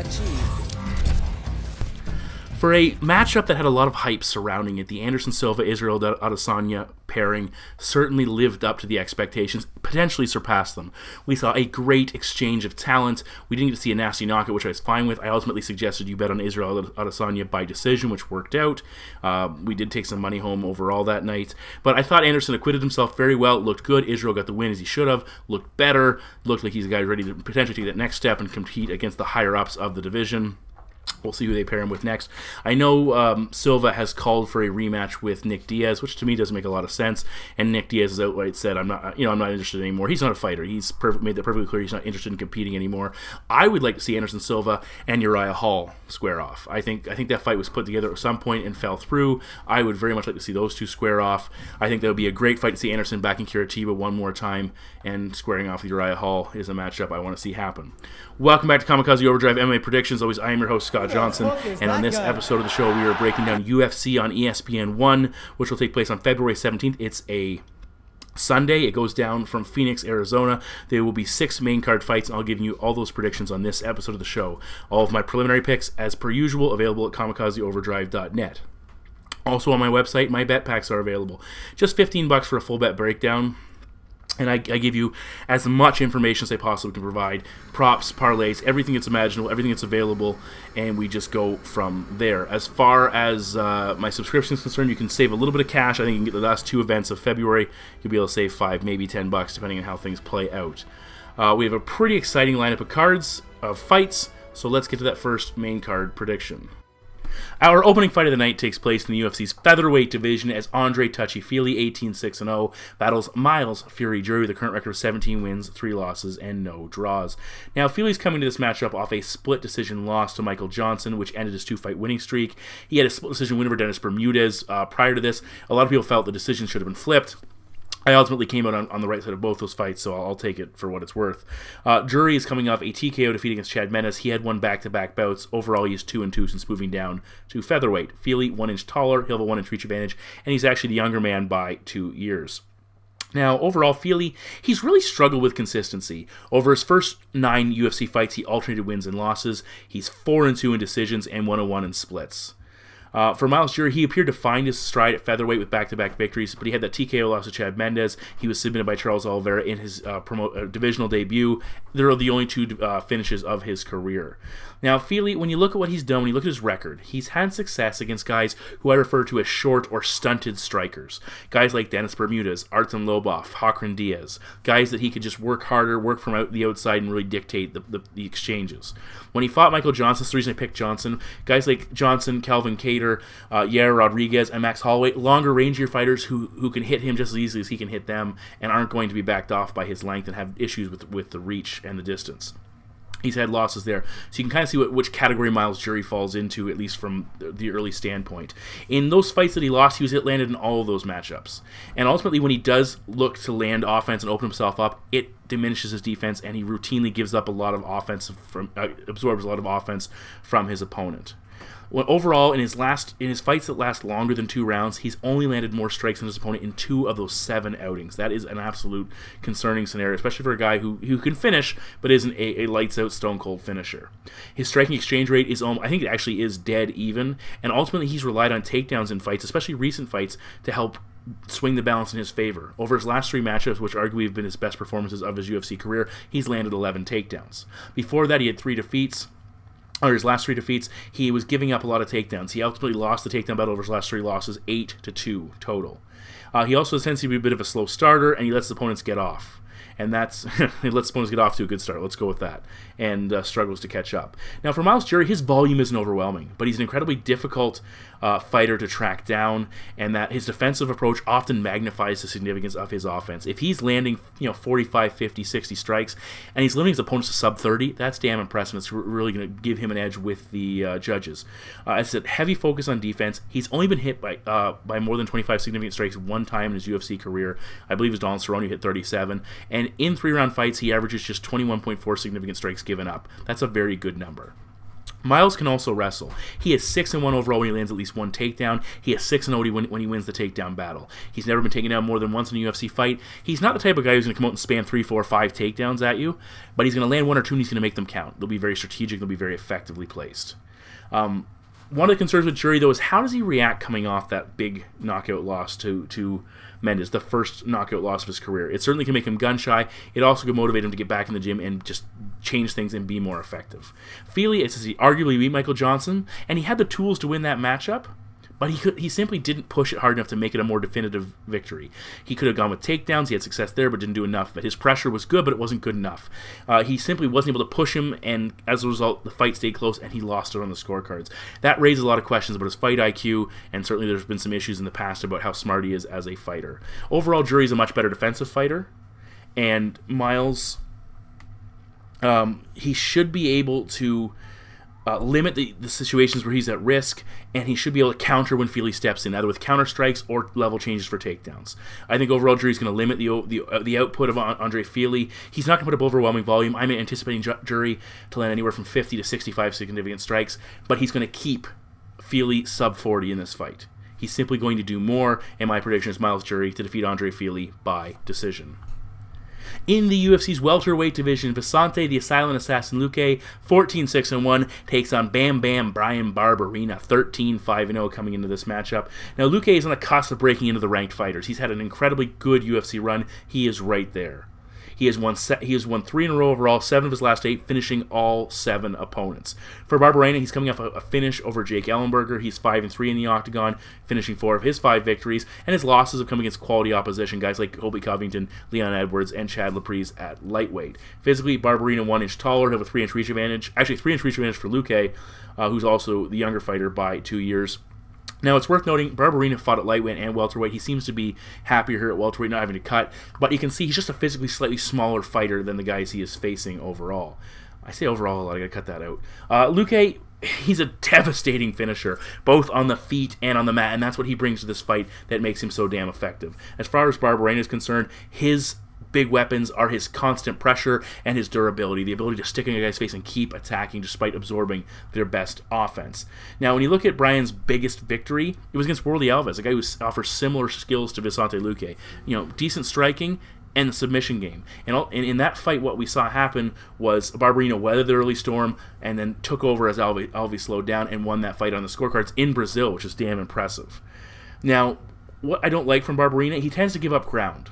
achieved. For a matchup that had a lot of hype surrounding it, the Anderson Silva-Israel Adesanya pairing certainly lived up to the expectations, potentially surpassed them. We saw a great exchange of talent. We didn't get to see a nasty knockout, which I was fine with. I ultimately suggested you bet on Israel Adesanya by decision, which worked out. We did take some money home overall that night. But I thought Anderson acquitted himself very well, looked good. Israel got the win as he should have, looked better, looked like he's a guy ready to potentially take that next step and compete against the higher-ups of the division. We'll see who they pair him with next. I know Silva has called for a rematch with Nick Diaz, which to me doesn't make a lot of sense. And Nick Diaz has outright said, "I'm not interested anymore." He's not a fighter. He's made that perfectly clear. He's not interested in competing anymore. I would like to see Anderson Silva and Uriah Hall square off. I think that fight was put together at some point and fell through. I would very much like to see those two square off. I think that would be a great fight to see Anderson back in Curitiba one more time, and squaring off with Uriah Hall is a matchup I want to see happen. Welcome back to Kamikaze Overdrive MMA Predictions. Always, I am your host, Scott Johnson, and on this episode of the show, we are breaking down UFC on ESPN 1, which will take place on February 17th. It's a Sunday. It goes down from Phoenix, Arizona. There will be 6 main card fights, and I'll give you all those predictions on this episode of the show. All of my preliminary picks, as per usual, available at kamikazeoverdrive.net. Also on my website, my bet packs are available. Just $15 for a full bet breakdown. And I give you as much information as I possibly can provide. Props, parlays, everything that's imaginable, everything that's available, and we just go from there. As far as my subscription is concerned, you can save a little bit of cash. I think you can get the last 2 events of February. You'll be able to save $5, maybe $10, depending on how things play out. We have a pretty exciting lineup of cards, of fights, so let's get to that first main card prediction. Our opening fight of the night takes place in the UFC's featherweight division as Andre Touchy Fili, 18-6-0, battles Myles Fury Jury with a current record of 17 wins, 3 losses, and no draws. Now, Fili's coming to this matchup off a split decision loss to Michael Johnson, which ended his 2-fight winning streak. He had a split decision win over Dennis Bermudez. Prior to this, a lot of people felt the decision should have been flipped. I ultimately came out on the right side of both those fights, so I'll take it for what it's worth. Jury is coming off a TKO defeat against Chad Mendes. He had won back-to-back bouts. Overall, he is 2-2 since moving down to featherweight. Fili, 1 inch taller. He'll have a 1 inch reach advantage, and he's actually the younger man by 2 years. Now, overall, Fili, he's really struggled with consistency. Over his first 9 UFC fights, he alternated wins and losses. He's 4-2 in decisions and 1-1 in splits. For Myles Jury, he appeared to find his stride at featherweight with back-to-back victories, but he had that TKO loss to Chad Mendes. He was submitted by Charles Oliveira in his divisional debut. They're the only 2 finishes of his career. Now, Fili, when you look at what he's done, when you look at his record, he's had success against guys who I refer to as short or stunted strikers. Guys like Dennis Bermudez, Artem Lobov, Hakran Diaz. Guys that he could just work harder, work from the outside, and really dictate the exchanges. When he fought Michael Johnson, that's the reason I picked Johnson. Guys like Johnson, Calvin Cater, Yair Rodriguez, and Max Holloway, longer, rangier fighters who can hit him just as easily as he can hit them and aren't going to be backed off by his length and have issues with the reach and the distance. He's had losses there. So you can kind of see which category Myles Jury falls into, at least from the early standpoint. In those fights that he lost, he landed in all of those matchups. And ultimately, when he does look to land offense and open himself up, it diminishes his defense, and he routinely gives up a lot of offense, absorbs a lot of offense from his opponent. Overall, in his fights that last longer than 2 rounds, he's only landed more strikes than his opponent in 2 of those 7 outings. That is an absolute concerning scenario, especially for a guy who can finish, but isn't a lights-out, stone-cold finisher. His striking exchange rate is, I think it actually is dead even, and ultimately he's relied on takedowns in fights, especially recent fights, to help swing the balance in his favor. Over his last 3 matchups, which arguably have been his best performances of his UFC career, he's landed 11 takedowns. Before that, he had 3 defeats. Or his last 3 defeats, he was giving up a lot of takedowns. He ultimately lost the takedown battle over his last 3 losses, 8-2 total. He also tends to be a bit of a slow starter, and he lets the opponents get off. And that's, he lets opponents get off to a good start, let's go with that, and struggles to catch up. Now, for Myles Jury, his volume isn't overwhelming, but he's an incredibly difficult fighter to track down, and that his defensive approach often magnifies the significance of his offense. If he's landing 45, 50, 60 strikes, and he's limiting his opponents to sub-30, that's damn impressive. It's really going to give him an edge with the judges. As I said, heavy focus on defense. He's only been hit by more than 25 significant strikes 1 time in his UFC career. I believe it was Donald Cerrone who hit 37, and in 3-round fights, he averages just 21.4 significant strikes given up. That's a very good number. Myles can also wrestle. He is 6-1 overall when he lands at least one takedown. He is 6-0 when he wins the takedown battle. He's never been taken down more than once in a UFC fight. He's not the type of guy who's going to come out and spam 3, 4, 5 takedowns at you, but he's going to land 1 or 2 and he's going to make them count. They'll be very strategic. They'll be very effectively placed. One of the concerns with Jury, though, is how does he react coming off that big knockout loss to Mendes, the first knockout loss of his career? It certainly can make him gun-shy. It also can motivate him to get back in the gym and just change things and be more effective. Fili, it says he arguably beat Michael Johnson, and he had the tools to win that matchup, but he simply didn't push it hard enough to make it a more definitive victory. He could have gone with takedowns. He had success there, but didn't do enough. But his pressure was good, but it wasn't good enough. He simply wasn't able to push him, and as a result, the fight stayed close, and he lost it on the scorecards. That raises a lot of questions about his fight IQ, and certainly there's been some issues in the past about how smart he is as a fighter. Overall, Jury's a much better defensive fighter, and Myles, he should be able to limit the situations where he's at risk, and he should be able to counter when Fili steps in, either with counter strikes or level changes for takedowns. I think overall Jury's going to limit the output of Andre Fili. He's not going to put up overwhelming volume. I'm anticipating Jury to land anywhere from 50 to 65 significant strikes, but he's going to keep Fili sub 40 in this fight. He's simply going to do more, and my prediction is Myles Jury to defeat Andre Fili by decision. In the UFC's welterweight division, Vicente, the Silent Assassin Luque, 14-6-1, takes on Bam Bam Bryan Barberena, 13-5-0 coming into this matchup. Now, Luque is on the cusp of breaking into the ranked fighters. He's had an incredibly good UFC run. He is right there. He has won 3 in a row overall, 7 of his last 8, finishing all 7 opponents. For Barberena, he's coming off a finish over Jake Ellenberger. He's 5-3 in the octagon, finishing 4 of his 5 victories, and his losses have come against quality opposition, guys like Colby Covington, Leon Edwards, and Chad Laprise at lightweight. Physically, Barberena 1 inch taller, he'll have a 3 inch reach advantage. Actually, 3 inch reach advantage for Luque, who's also the younger fighter by 2 years. Now, it's worth noting, Barberena fought at lightweight and welterweight. He seems to be happier here at welterweight, not having to cut. But you can see he's just a physically slightly smaller fighter than the guys he is facing overall. I say overall a lot, I gotta cut that out. Luque, he's a devastating finisher, both on the feet and on the mat, and that's what he brings to this fight that makes him so damn effective. As far as Barberena is concerned, his big weapons are his constant pressure and his durability, the ability to stick in a guy's face and keep attacking despite absorbing their best offense. Now, when you look at Bryan's biggest victory, it was against Worley Alves, a guy who offers similar skills to Vicente Luque. You know, decent striking and the submission game. And in that fight, what we saw happen was Barberena weathered the early storm and then took over as Alves slowed down and won that fight on the scorecards in Brazil, which is damn impressive. Now, what I don't like from Barberena, he tends to give up ground.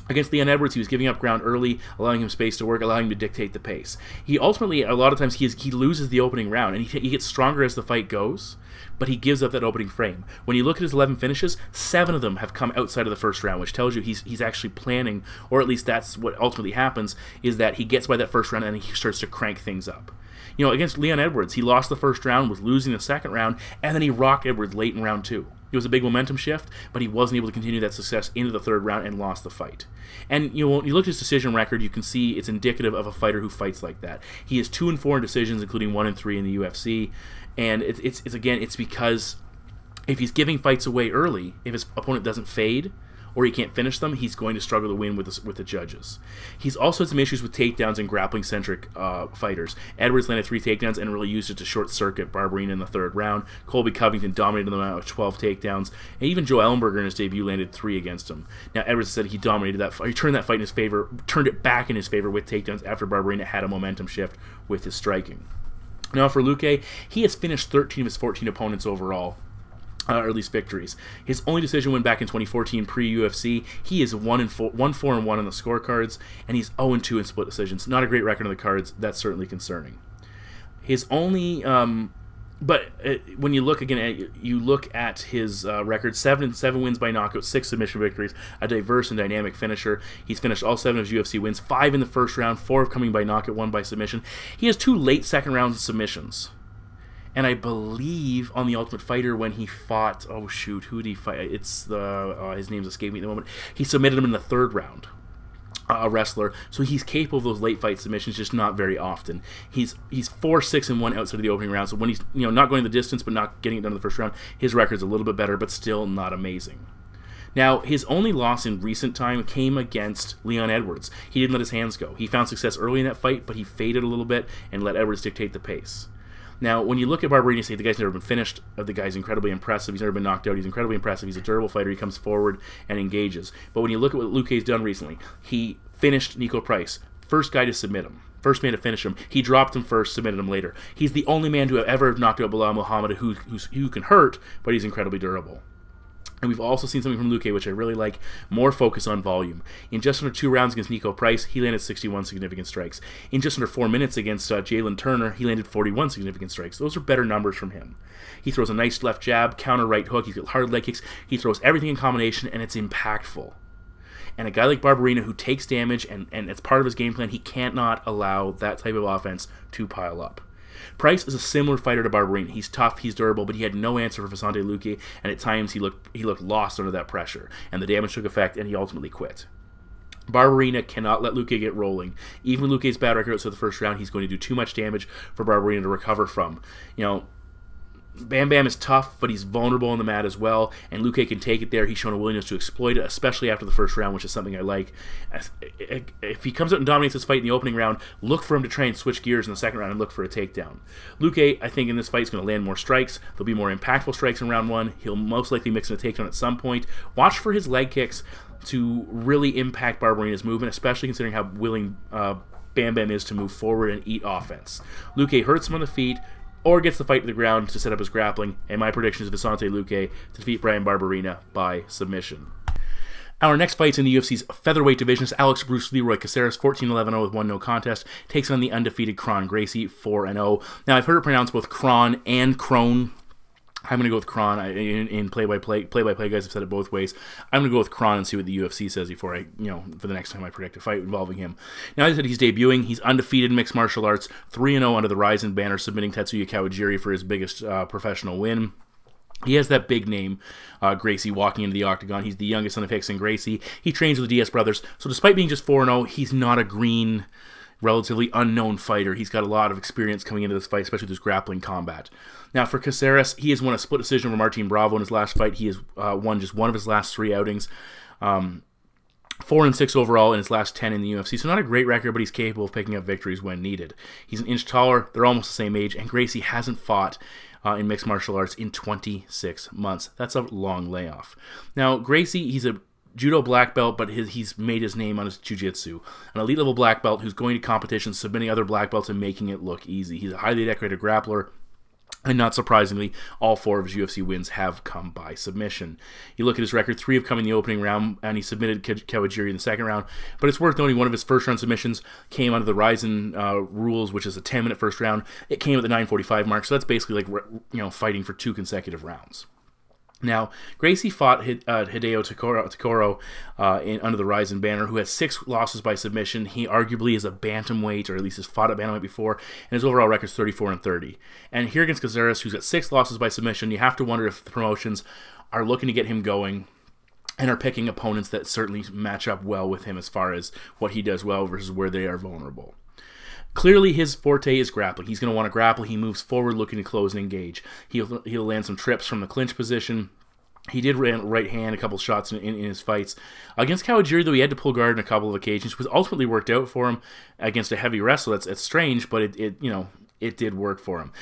Against Leon Edwards, he was giving up ground early, allowing him space to work, allowing him to dictate the pace. He ultimately, a lot of times, he loses the opening round, and he gets stronger as the fight goes, but he gives up that opening frame. When you look at his 11 finishes, 7 of them have come outside of the first round, which tells you he's actually planning, or at least that's what ultimately happens, is that he gets by that first round and he starts to crank things up. You know, against Leon Edwards, he lost the first round, was losing the second round, and then he rocked Edwards late in round 2. It was a big momentum shift, but he wasn't able to continue that success into the third round and lost the fight. And you know, when you look at his decision record, you can see it's indicative of a fighter who fights like that. He is 2-4 in decisions, including 1-3 in the UFC. And it's because if he's giving fights away early, if his opponent doesn't fade or he can't finish them, he's going to struggle to win with the judges. He's also had some issues with takedowns and grappling-centric fighters. Edwards landed 3 takedowns and really used it to short-circuit Barberena in the third round. Colby Covington dominated them out with 12 takedowns. And even Joe Ellenberger in his debut landed 3 against him. Now, Edwards said he dominated that fight. He turned that fight in his favor, turned it back in his favor with takedowns after Barberena had a momentum shift with his striking. Now, for Luque, he has finished 13 of his 14 opponents overall. Or at least victories. His only decision went back in 2014 pre-UFC. He is 1-4 on the scorecards, and he's 0-2 in split decisions. Not a great record on the cards. That's certainly concerning. His only, when you look again, you look at his record: 7 wins by knockout, 6 submission victories. A diverse and dynamic finisher. He's finished all 7 of his UFC wins. 5 in the first round, 4 coming by knockout, 1 by submission. He has 2 late second round submissions. And I believe on The Ultimate Fighter when he fought, oh shoot, who did he fight? It's his name's escaping me at the moment. He submitted him in the third round, a wrestler. So he's capable of those late fight submissions, just not very often. He's 4-6-1 outside of the opening round. So when he's not going the distance but not getting it done in the first round, his record's a little bit better, but still not amazing. Now, his only loss in recent time came against Leon Edwards. He didn't let his hands go. He found success early in that fight, but he faded a little bit and let Edwards dictate the pace. Now, when you look at Barberena, you say the guy's never been finished, the guy's incredibly impressive, he's never been knocked out, he's incredibly impressive, he's a durable fighter, he comes forward and engages. But when you look at what Luque's done recently, he finished Niko Price, first guy to submit him. First man to finish him. He dropped him first, submitted him later. He's the only man to have ever knocked out Bilal Muhammad who can hurt, but he's incredibly durable. And we've also seen something from Luque, which I really like, more focus on volume. In just under 2 rounds against Niko Price, he landed 61 significant strikes. In just under 4 minutes against Jalen Turner, he landed 41 significant strikes. Those are better numbers from him. He throws a nice left jab, counter right hook, he's got hard leg kicks, he throws everything in combination, and it's impactful. And a guy like Barberena who takes damage, and it's part of his game plan, he can't not allow that type of offense to pile up. Price is a similar fighter to Barberena. He's tough, he's durable, but he had no answer for Vicente Luque, and at times he looked lost under that pressure, and the damage took effect, and he ultimately quit. Barberena cannot let Luque get rolling. Even with Luque's bad record outside the first round, he's going to do too much damage for Barberena to recover from. You know, Bam Bam is tough, but he's vulnerable on the mat as well, and Luque can take it there. He's shown a willingness to exploit it, especially after the first round, which is something I like. If he comes out and dominates this fight in the opening round, look for him to try and switch gears in the second round and look for a takedown. Luque, I think, in this fight is going to land more strikes. There'll be more impactful strikes in round 1. He'll most likely mix in a takedown at some point. Watch for his leg kicks to really impact Barberena's movement, especially considering how willing Bam Bam is to move forward and eat offense. Luque hurts him on the feet, or gets the fight to the ground to set up his grappling, and my prediction is Vicente Luque to defeat Bryan Barberena by submission. Our next fight's in the UFC's featherweight division. Alex Bruce Leroy Caceres, 14-11-0 with 1 no contest, takes on the undefeated Kron Gracie, 4-0. Now, I've heard it pronounced both Kron and Kron. I'm going to go with Kron. In play-by-play guys have said it both ways. I'm going to go with Kron and see what the UFC says before for the next time I predict a fight involving him. Now, I said he's debuting. He's undefeated in mixed martial arts, 3-0 under the Ryzen banner, submitting Tetsuya Kawajiri for his biggest professional win. He has that big name, Gracie, walking into the octagon. He's the youngest son of Hicks and Gracie. He trains with the Diaz brothers. So despite being just 4-0, he's not a green, relatively unknown fighter. He's got a lot of experience coming into this fight, especially with his grappling combat. Now, for Caceres, he has won a split decision from Martin Bravo in his last fight. He has won just 1 of his last 3 outings. 4-6 overall in his last 10 in the UFC. So not a great record, but he's capable of picking up victories when needed. He's an inch taller. They're almost the same age. And Gracie hasn't fought in mixed martial arts in 26 months. That's a long layoff. Now, Gracie, he's a judo black belt, but he's made his name on his jiu-jitsu. An elite level black belt who's going to competitions, submitting other black belts and making it look easy. He's a highly decorated grappler. And not surprisingly, all 4 of his UFC wins have come by submission. You look at his record, 3 have come in the opening round, and he submitted Kawajiri in the second round. But it's worth noting one of his first-round submissions came under the Ryzen rules, which is a 10-minute first round. It came at the 9:45 mark, so that's basically like fighting for 2 consecutive rounds. Now, Gracie fought Hideo Takoro under the Ryzen banner, who has 6 losses by submission. He arguably is a bantamweight, or at least has fought at bantamweight before, and his overall record is 34-30. And here against Caceres, who's got 6 losses by submission, you have to wonder if the promotions are looking to get him going and are picking opponents that certainly match up well with him as far as what he does well versus where they are vulnerable. Clearly, his forte is grappling. He's going to want to grapple. He moves forward looking to close and engage. He'll land some trips from the clinch position. He did right hand a couple shots in his fights. Against Kawajiri, though, he had to pull guard on a couple of occasions, which ultimately worked out for him against a heavy wrestler. That's strange, but it did work for him.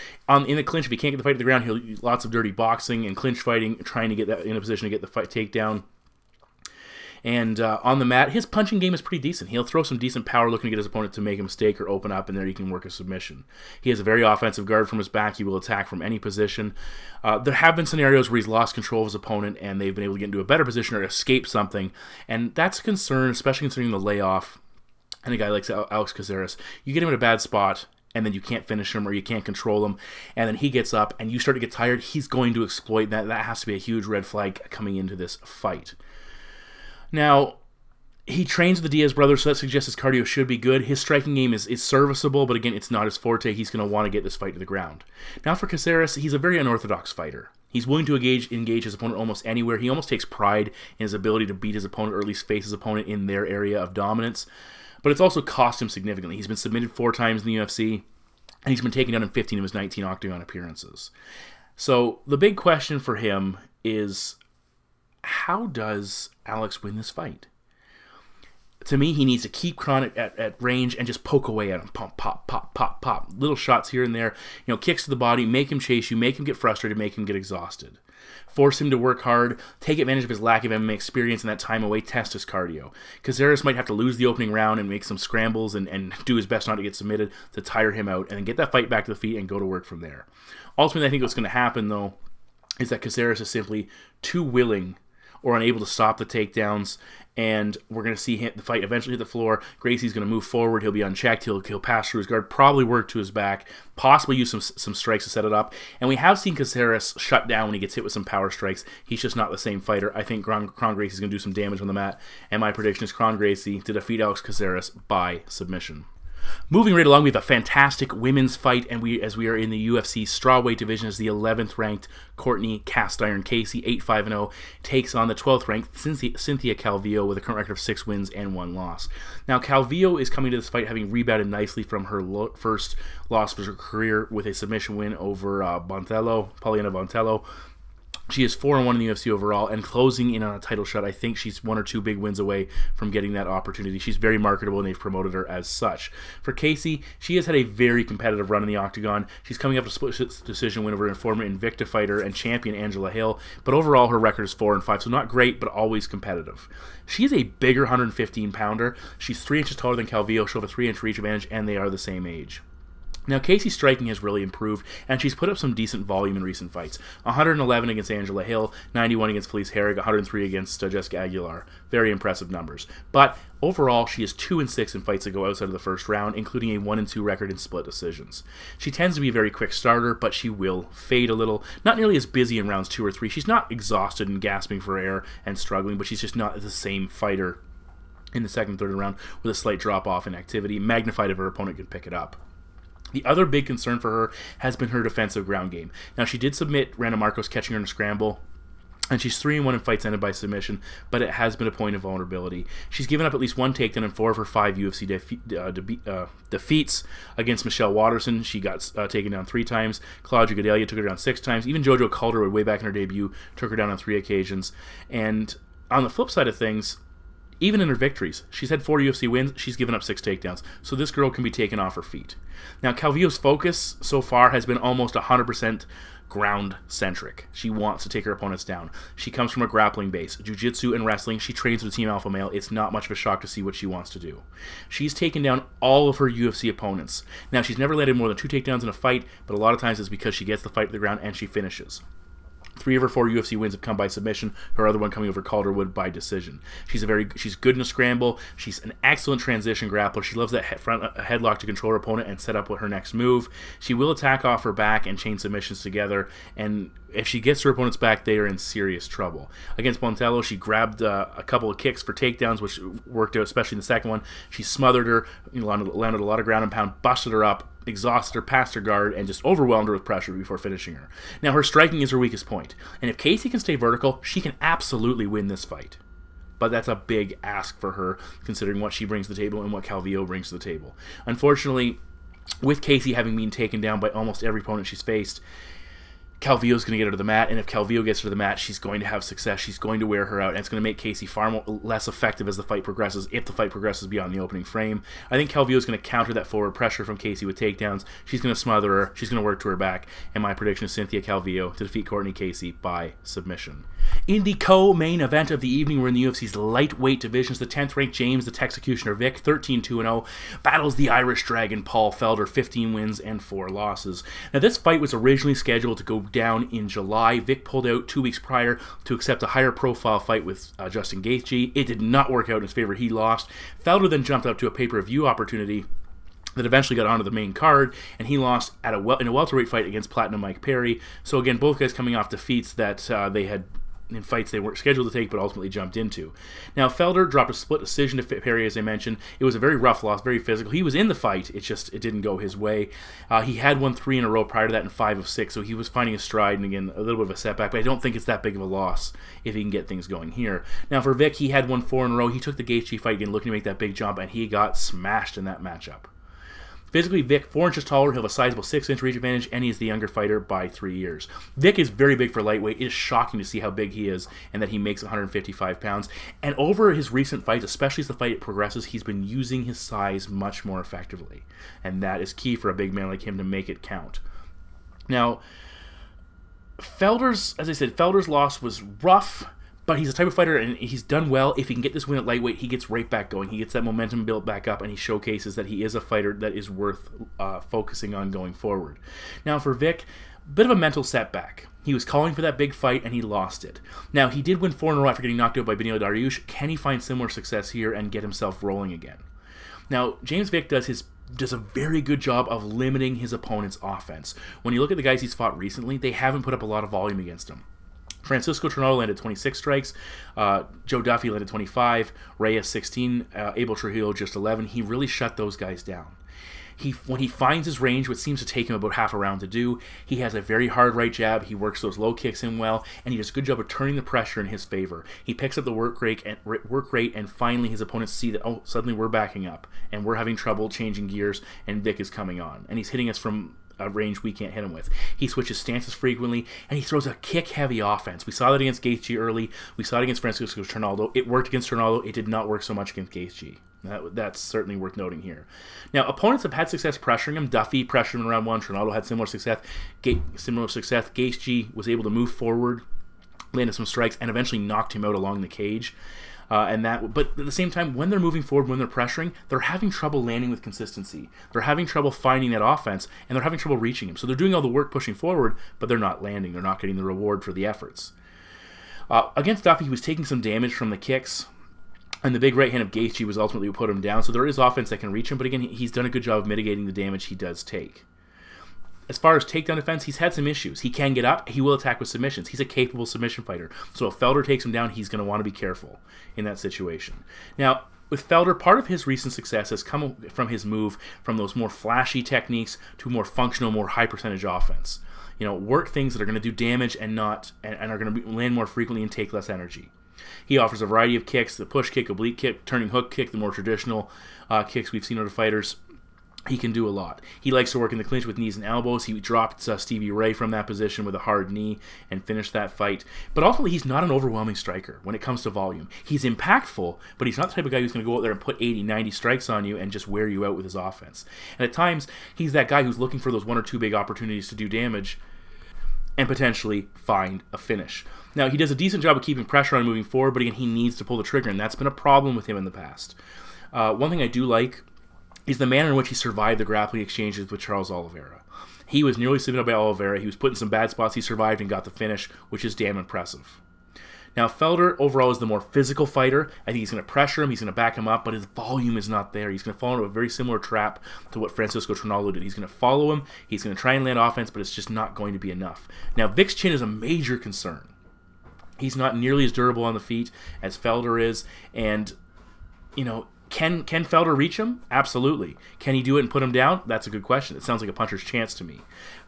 In the clinch, if he can't get the fight to the ground, he'll use lots of dirty boxing and clinch fighting, trying to get that in a position to get the fight takedown. And on the mat, his punching game is pretty decent. He'll throw some decent power looking to get his opponent to make a mistake or open up, and there he can work a submission. He has a very offensive guard from his back. He will attack from any position. There have been scenarios where he's lost control of his opponent, and they've been able to get into a better position or escape something. And that's a concern, especially considering the layoff. And a guy like Alex Caceres, you get him in a bad spot, and then you can't finish him or you can't control him, and then he gets up, and you start to get tired, he's going to exploit that. That has to be a huge red flag coming into this fight. Now, he trains with the Diaz brothers, so that suggests his cardio should be good. His striking game is serviceable, but again, it's not his forte. He's going to want to get this fight to the ground. Now for Caceres, he's a very unorthodox fighter. He's willing to engage his opponent almost anywhere. He almost takes pride in his ability to beat his opponent, or at least face his opponent in their area of dominance. But it's also cost him significantly. He's been submitted 4 times in the UFC, and he's been taken down in 15 of his 19 octagon appearances. So the big question for him is, how does Alex win this fight? To me, he needs to keep Kron at range and just poke away at him. Pop, pop, pop, pop, pop. Little shots here and there. You know, kicks to the body, make him chase you, make him get frustrated, make him get exhausted. Force him to work hard, take advantage of his lack of MMA experience and that time away, test his cardio. Caceres might have to lose the opening round and make some scrambles and do his best not to get submitted to tire him out and then get that fight back to the feet and go to work from there. Ultimately, I think what's going to happen, though, is that Caceres is simply too willing or unable to stop the takedowns, and we're going to see the fight eventually hit the floor. Gracie's going to move forward. He'll be unchecked. He'll pass through his guard, probably work to his back, possibly use some strikes to set it up. And we have seen Caceres shut down when he gets hit with some power strikes. He's just not the same fighter. I think Kron Gracie's going to do some damage on the mat, and my prediction is Kron Gracie to defeat Alex Caceres by submission. Moving right along, we have a fantastic women's fight, and as we are in the UFC strawweight division, as the 11th ranked Cortney Cast Iron Casey, 8-5-0, takes on the 12th ranked Cynthia Calvillo with a current record of 6 wins and 1 loss. Now, Calvillo is coming to this fight having rebounded nicely from her first loss of her career with a submission win over Poliana Bontello. She is 4-1 in the UFC overall and closing in on a title shot. I think she's 1 or 2 big wins away from getting that opportunity. She's very marketable, and they've promoted her as such. For Casey, she has had a very competitive run in the octagon. She's coming up to split decision win over her former Invicta fighter and champion Angela Hill, but overall her record is 4-5, so not great, but always competitive. She is a bigger 115-pounder. She's 3 inches taller than Calvillo. She'll have a 3-inch reach advantage, and they are the same age. Now, Casey's striking has really improved, and she's put up some decent volume in recent fights. 111 against Angela Hill, 91 against Felice Herrig, 103 against Jessica Aguilar. Very impressive numbers. But overall, she is 2-6 in fights that go outside of the first round, including a 1-2 record in split decisions. She tends to be a very quick starter, but she will fade a little. Not nearly as busy in rounds 2 or 3. She's not exhausted and gasping for air and struggling, but she's just not the same fighter in the second, third round with a slight drop-off in activity, magnified if her opponent can pick it up. The other big concern for her has been her defensive ground game. Now, she did submit Randa Marcos, catching her in a scramble, and she's 3-1 in fights ended by submission, but it has been a point of vulnerability. She's given up at least 1 takedown in 4 of her 5 UFC defeats against Michelle Watterson. She got taken down 3 times. Claudia Gadelha took her down 6 times. Even JoJo Calderwood, way back in her debut, took her down on 3 occasions. And on the flip side of things, even in her victories, she's had 4 UFC wins, she's given up 6 takedowns, so this girl can be taken off her feet. Now, Calvillo's focus so far has been almost 100% ground-centric. She wants to take her opponents down. She comes from a grappling base, jiu-jitsu and wrestling. She trains with Team Alpha Male. It's not much of a shock to see what she wants to do. She's taken down all of her UFC opponents. Now, she's never landed more than 2 takedowns in a fight, but a lot of times it's because she gets the fight to the ground and she finishes. 3 of her 4 UFC wins have come by submission. Her other one coming over Calderwood by decision. She's good in a scramble. She's an excellent transition grappler. She loves that headlock to control her opponent and set up her next move. She will attack off her back and chain submissions together. And if she gets her opponent's back, they are in serious trouble. Against Bontello, she grabbed a couple of kicks for takedowns, which worked out, especially in the second one. She smothered her, landed a lot of ground and pound, busted her up, exhausted her, passed her guard, and just overwhelmed her with pressure before finishing her. Now, her striking is her weakest point, and if Casey can stay vertical, she can absolutely win this fight. But that's a big ask for her, considering what she brings to the table and what Calvillo brings to the table. Unfortunately, with Casey having been taken down by almost every opponent she's faced, Calvillo's going to get her to the mat, and if Calvillo gets her to the mat, she's going to have success. She's going to wear her out, and it's going to make Casey far less effective as the fight progresses, if the fight progresses beyond the opening frame. I think Calvillo's going to counter that forward pressure from Casey with takedowns. She's going to smother her. She's going to work to her back, and my prediction is Cynthia Calvillo to defeat Cortney Casey by submission. In the co-main event of the evening, we're in the UFC's lightweight divisions. The 10th-ranked James, the Texecutioner Vick, 13-2-0, battles the Irish Dragon Paul Felder, 15 wins and 4 losses. Now, this fight was originally scheduled to go down in July. Vick pulled out 2 weeks prior to accept a higher-profile fight with Justin Gaethje. It did not work out in his favor. He lost. Felder then jumped up to a pay-per-view opportunity that eventually got onto the main card, and he lost in a welterweight fight against Platinum Mike Perry. So again, both guys coming off defeats that they had in fights they weren't scheduled to take but ultimately jumped into. Now, Felder dropped a split decision to Perry, as I mentioned. It was a very rough loss, very physical. He was in the fight, it didn't go his way. He had won 3 in a row prior to that in 5 of 6, so he was finding his stride, and again, a little bit of a setback, but I don't think it's that big of a loss if he can get things going here. Now, for Vick, he had won 4 in a row. He took the Gaethje fight again, looking to make that big jump, and he got smashed in that matchup. Physically, Vick, 4 inches taller, he'll have a sizable 6-inch reach advantage, and he's the younger fighter by 3 years. Vick is very big for lightweight. It is shocking to see how big he is and that he makes 155 pounds. And over his recent fights, especially as the fight progresses, he's been using his size much more effectively. And that is key for a big man like him to make it count. Now, Felder's loss was rough, but he's a type of fighter, and he's done well. If he can get this win at lightweight, he gets right back going. He gets that momentum built back up, and he showcases that he is a fighter that is worth focusing on going forward. Now, for Vick, bit of a mental setback. He was calling for that big fight, and he lost it. Now, he did win 4 in a row after getting knocked out by Benito Dariush. Can he find similar success here and get himself rolling again? Now, James Vick does a very good job of limiting his opponent's offense. When you look at the guys he's fought recently, they haven't put up a lot of volume against him. Francisco Trinaldo landed 26 strikes, Joe Duffy landed 25, Reyes 16, Abel Trujillo just 11. He really shut those guys down. When he finds his range, which seems to take him about half a round to do, he has a very hard right jab, he works those low kicks in well, and he does a good job of turning the pressure in his favor. He picks up the work rate, and finally his opponents see that, oh, suddenly we're backing up, and we're having trouble changing gears, and Vick is coming on. And he's hitting us from a range we can't hit him with. He switches stances frequently, and he throws a kick-heavy offense. We saw that against Gaethje early. We saw it against Francisco Trinaldo. It worked against Trinaldo. It did not work so much against Gaethje. That's certainly worth noting here. Now, opponents have had success pressuring him. Duffy pressured him in round 1. Trinaldo had similar success. Gaethje was able to move forward, landed some strikes, and eventually knocked him out along the cage. But at the same time, when they're moving forward, when they're pressuring, they're having trouble landing with consistency. They're having trouble finding that offense, and they're having trouble reaching him. So they're doing all the work pushing forward, but they're not landing. They're not getting the reward for the efforts. Against Duffy, he was taking some damage from the kicks, and the big right hand of Gaethje was ultimately what put him down. So there is offense that can reach him, but again, he's done a good job of mitigating the damage he does take. As far as takedown defense, he's had some issues. He can get up. He will attack with submissions. He's a capable submission fighter. So if Felder takes him down, he's going to want to be careful in that situation. Now, with Felder, part of his recent success has come from his move from those more flashy techniques to more functional, more high-percentage offense. You know, work things that are going to do damage and are going to land more frequently and take less energy. He offers a variety of kicks, the push kick, oblique kick, turning hook kick, the more traditional kicks we've seen out of fighters. He can do a lot. He likes to work in the clinch with knees and elbows. He dropped Stevie Ray from that position with a hard knee and finished that fight. But ultimately, he's not an overwhelming striker when it comes to volume. He's impactful, but he's not the type of guy who's going to go out there and put 80, 90 strikes on you and just wear you out with his offense. And at times, he's that guy who's looking for those 1 or 2 big opportunities to do damage and potentially find a finish. Now, he does a decent job of keeping pressure on moving forward, but again, he needs to pull the trigger, and that's been a problem with him in the past. One thing I do like is the manner in which he survived the grappling exchanges with Charles Oliveira. He was nearly submitted by Oliveira. He was put in some bad spots. He survived and got the finish, which is damn impressive. Now, Felder overall is the more physical fighter. I think he's going to pressure him. He's going to back him up, but his volume is not there. He's going to fall into a very similar trap to what Francisco Trinaldo did. He's going to follow him. He's going to try and land offense, but it's just not going to be enough. Now, Vick's chin is a major concern. He's not nearly as durable on the feet as Felder is, and, you know, Can Felder reach him? Absolutely. Can he do it and put him down? That's a good question. It sounds like a puncher's chance to me.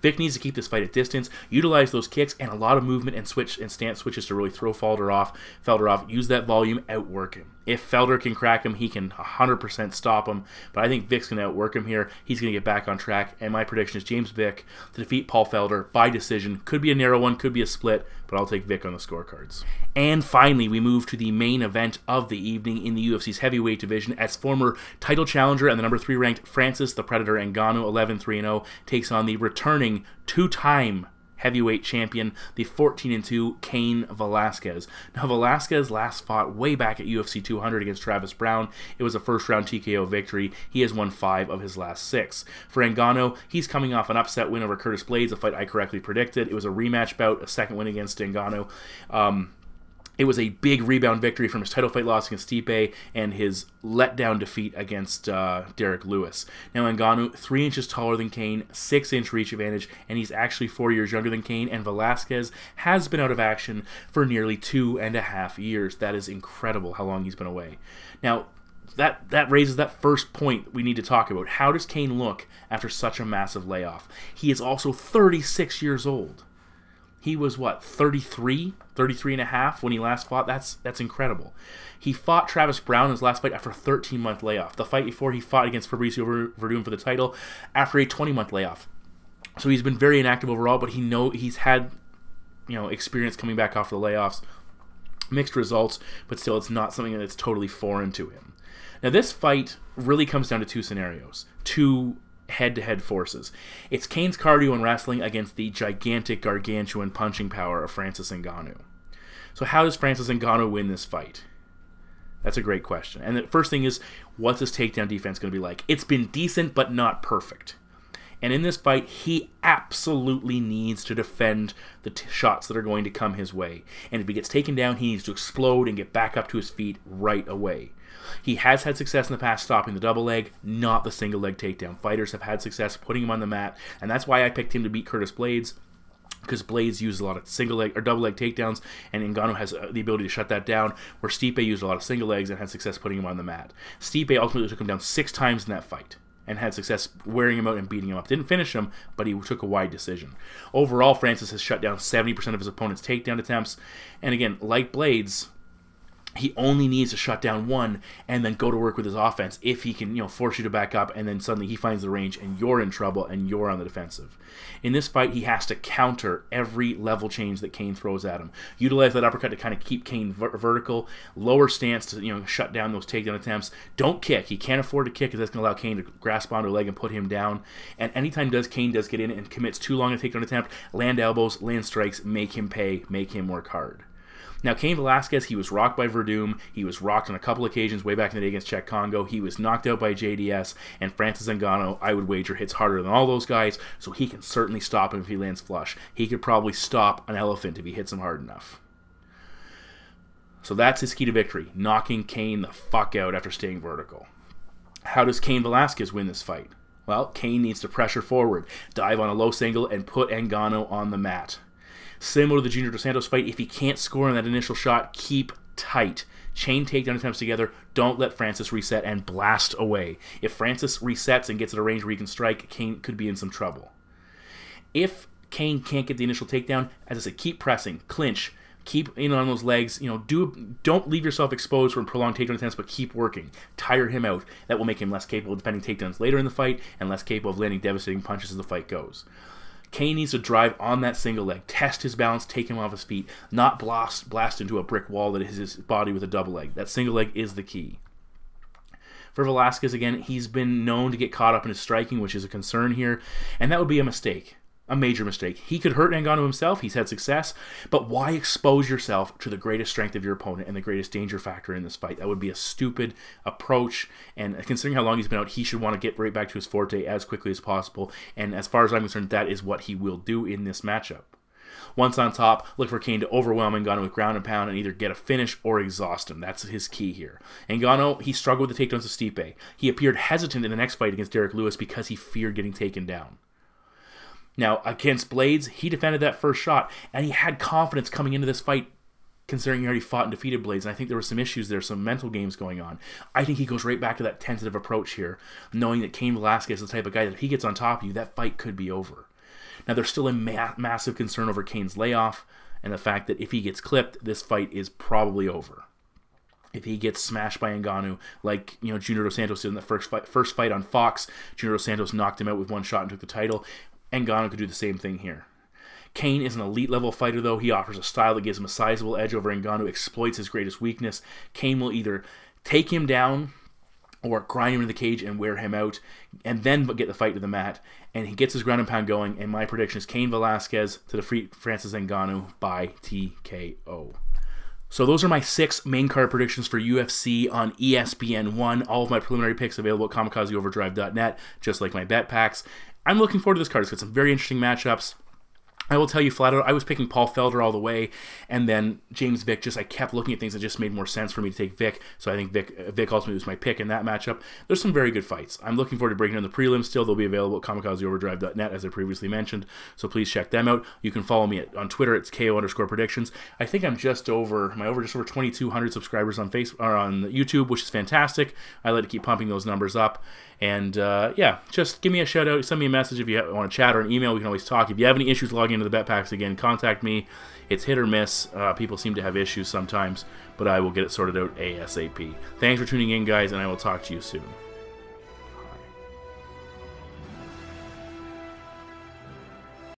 Vick needs to keep this fight at distance, utilize those kicks and a lot of movement and stance switches to really throw Felder off. Use that volume, outwork him. If Felder can crack him, he can 100% stop him. But I think Vick's going to outwork him here. He's going to get back on track. And my prediction is James Vick to defeat Paul Felder by decision. Could be a narrow one, could be a split, but I'll take Vick on the scorecards. And finally, we move to the main event of the evening in the UFC's heavyweight division as former title challenger and the number 3 ranked Francis the Predator Ngannou, 11-3-0, takes on the returning 2-time heavyweight champion, the 14-2 Cain Velasquez. Now, Velasquez last fought way back at UFC 200 against Travis Brown. It was a first-round TKO victory. He has won 5 of his last 6. For Ngannou, he's coming off an upset win over Curtis Blaydes, a fight I correctly predicted. It was a rematch bout, a second win against Ngannou. It was a big rebound victory from his title fight loss against Stipe and his letdown defeat against Derek Lewis. Now, Ngannou, 3 inches taller than Cain, 6-inch reach advantage, and he's actually 4 years younger than Cain, and Velasquez has been out of action for nearly 2.5 years. That is incredible how long he's been away. Now, that raises that first point we need to talk about. How does Cain look after such a massive layoff? He is also 36 years old. He was, what, 33 and a half when he last fought? That's incredible. He fought Travis Browne in his last fight after a 13-month layoff. The fight before, he fought against Fabricio Verdum for the title after a 20-month layoff. So he's been very inactive overall, but he's had, experience coming back off the layoffs. Mixed results, but still it's not something that's totally foreign to him. Now this fight really comes down to two scenarios, two head-to-head forces. It's Cain's cardio and wrestling against the gigantic, gargantuan punching power of Francis Ngannou. So how does Francis Ngannou win this fight? That's a great question. And the first thing is, what's his takedown defense going to be like? It's been decent, but not perfect. And in this fight, he absolutely needs to defend the shots that are going to come his way. And if he gets taken down, he needs to explode and get back up to his feet right away. He has had success in the past stopping the double leg, not the single leg takedown. Fighters have had success putting him on the mat, and that's why I picked him to beat Curtis Blaydes, because Blaydes used a lot of single leg or double leg takedowns, and Ngannou has the ability to shut that down, where Stipe used a lot of single legs and had success putting him on the mat. Stipe ultimately took him down 6 times in that fight and had success wearing him out and beating him up. Didn't finish him, but he took a wide decision. Overall, Francis has shut down 70% of his opponent's takedown attempts, and again, like Blaydes, he only needs to shut down one and then go to work with his offense if he can, force you to back up, and then suddenly he finds the range and you're in trouble and you're on the defensive. In this fight, he has to counter every level change that Cain throws at him. Utilize that uppercut to kind of keep Cain vertical, lower stance to, shut down those takedown attempts. Don't kick. He can't afford to kick because that's going to allow Cain to grasp onto a leg and put him down. And anytime Cain does get in and commits too long a takedown attempt, land elbows, land strikes, make him pay, make him work hard. Now, Cain Velasquez, he was rocked by Verdum. He was rocked on a couple occasions way back in the day against Czech Congo. He was knocked out by JDS. And Francis Ngannou, I would wager, hits harder than all those guys, so he can certainly stop him if he lands flush. He could probably stop an elephant if he hits him hard enough. So that's his key to victory, knocking Cain the fuck out after staying vertical. How does Cain Velasquez win this fight? Well, Cain needs to pressure forward, dive on a low single, and put Ngannou on the mat. Similar to the Junior Dos Santos fight, if he can't score on that initial shot, keep tight. Chain takedown attempts together. Don't let Francis reset and blast away. If Francis resets and gets at a range where he can strike, Cain could be in some trouble. If Cain can't get the initial takedown, as I said, keep pressing, clinch, keep in on those legs. Don't leave yourself exposed for prolonged takedown attempts, but keep working. Tire him out. That will make him less capable of defending takedowns later in the fight and less capable of landing devastating punches as the fight goes. Cain needs to drive on that single leg, test his balance, take him off his feet, not blast into a brick wall that is his body with a double leg. That single leg is the key. For Velasquez, again, he's been known to get caught up in his striking, which is a concern here, and that would be a mistake. A major mistake. He could hurt Ngannou himself. He's had success. But why expose yourself to the greatest strength of your opponent and the greatest danger factor in this fight? That would be a stupid approach. And considering how long he's been out, he should want to get right back to his forte as quickly as possible. And as far as I'm concerned, that is what he will do in this matchup. Once on top, look for Cain to overwhelm Ngannou with ground and pound and either get a finish or exhaust him. That's his key here. Ngannou, he struggled with the takedowns of Stipe. He appeared hesitant in the next fight against Derek Lewis because he feared getting taken down. Now, against Blaydes, he defended that first shot, and he had confidence coming into this fight, considering he already fought and defeated Blaydes, and I think there were some issues there, some mental games going on. I think he goes right back to that tentative approach here, knowing that Cain Velasquez is the type of guy that if he gets on top of you, that fight could be over. Now, there's still a massive concern over Cain's layoff, and the fact that if he gets clipped, this fight is probably over. If he gets smashed by Ngannou, like Junior Dos Santos did in the first fight on Fox, Junior Dos Santos knocked him out with one shot and took the title. Ngannou could do the same thing here. Cain is an elite level fighter though. He offers a style that gives him a sizable edge over Ngannou, exploits his greatest weakness. Cain will either take him down or grind him into the cage and wear him out, and then get the fight to the mat. And he gets his ground and pound going, and my prediction is Cain Velasquez to defeat Francis Ngannou by TKO. So those are my 6 main card predictions for UFC on ESPN 1. All of my preliminary picks available at kamikazeoverdrive.net, just like my bet packs. I'm looking forward to this card. It's got some very interesting matchups. I will tell you flat out, I was picking Paul Felder all the way, and then James Vick, I kept looking at things that just made more sense for me to take Vick, so I think Vick ultimately was my pick in that matchup. There's some very good fights. I'm looking forward to breaking down the prelims still. They'll be available at kamikazeoverdrive.net, as I previously mentioned, so please check them out. You can follow me on Twitter. It's KO_predictions. I think I'm just over 2,200 subscribers on YouTube, which is fantastic. I like to keep pumping those numbers up. And yeah, just give me a shout out, send me a message if you want to chat, or an email. We can always talk. If you have any issues logging into the bet packs again, contact me. It's hit or miss. People seem to have issues sometimes, but I will get it sorted out ASAP. Thanks for tuning in, guys, and I will talk to you soon.